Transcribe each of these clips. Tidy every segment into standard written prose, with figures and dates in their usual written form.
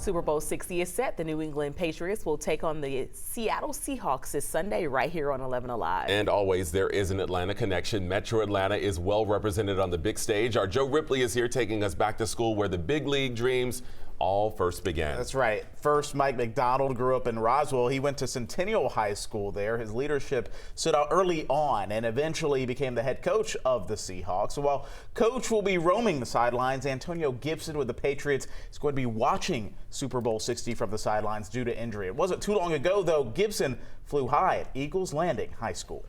Super Bowl 60 is set. The New England Patriots will take on the Seattle Seahawks this Sunday right here on 11 Alive. And always there is an Atlanta connection. Metro Atlanta is well represented on the big stage. Our Joe Ripley is here taking us back to school where the big league dreams all first began. That's right. First, Mike Macdonald grew up in Roswell. He went to Centennial High School there. His leadership stood out early on and eventually became the head coach of the Seahawks. So while Coach will be roaming the sidelines, Antonio Gibson with the Patriots is going to be watching Super Bowl 60 from the sidelines due to injury. It wasn't too long ago, though, Gibson flew high at Eagles Landing High School.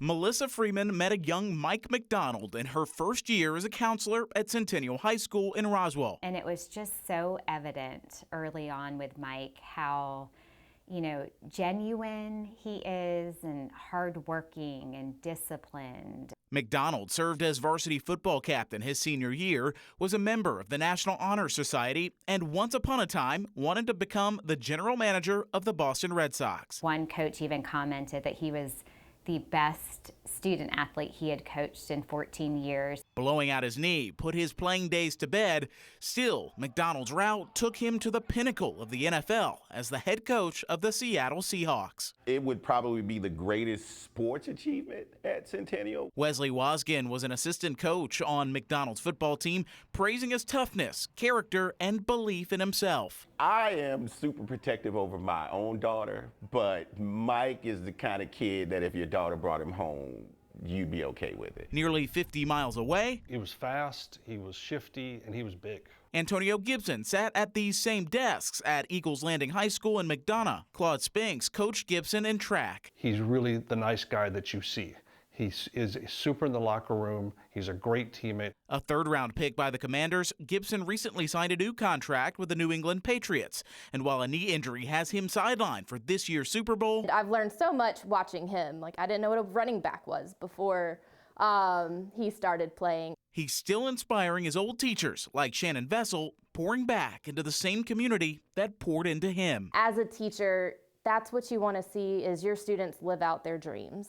Melissa Freeman met a young Mike Macdonald in her first year as a counselor at Centennial High School in Roswell. And it was just so evident early on with Mike how, genuine he is and hardworking and disciplined. Macdonald served as varsity football captain his senior year, was a member of the National Honor Society, and once upon a time wanted to become the general manager of the Boston Red Sox. One coach even commented that he was the best student athlete he had coached in 14 years. Blowing out his knee put his playing days to bed. Still, Macdonald's route took him to the pinnacle of the NFL as the head coach of the Seattle Seahawks. It would probably be the greatest sports achievement at Centennial. Wesley Wasgen was an assistant coach on Macdonald's football team, praising his toughness, character, and belief in himself. I am super protective over my own daughter, but Mike is the kind of kid that if your daughter brought him home, you'd be okay with it. Nearly 50 miles away, he was fast, he was shifty, and he was big. Antonio Gibson sat at these same desks at Eagles Landing High School in McDonough. Claude Spinks coached Gibson in track. He's really the nice guy that you see. He is super in the locker room. He's a great teammate. A third-round pick by the Commanders, Gibson recently signed a new contract with the New England Patriots. And while a knee injury has him sidelined for this year's Super Bowl, I've learned so much watching him. I didn't know what a running back was before he started playing. He's still inspiring his old teachers, like Shannon Vessel, pouring back into the same community that poured into him. As a teacher, that's what you want to see, is your students live out their dreams.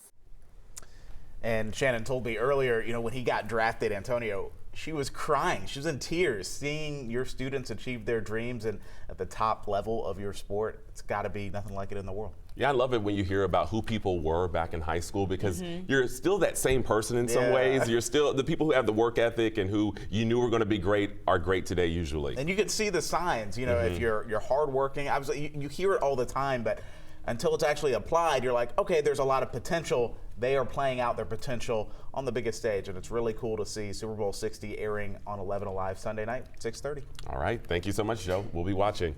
And Shannon told me earlier, when he got drafted, Antonio, she was crying. She was in tears seeing your students achieve their dreams and at the top level of your sport. It's got to be nothing like it in the world. Yeah, I love it when you hear about who people were back in high school because you're still that same person in some ways. You're still the people who have the work ethic and who you knew were going to be great are great today usually. And you can see the signs, if you're hardworking. You hear it all the time, but until it's actually applied, you're like, okay, there's a lot of potential. They are playing out their potential on the biggest stage, and it's really cool to see Super Bowl 60 airing on 11 Alive Sunday night, 6:30. All right, thank you so much, Joe. We'll be watching.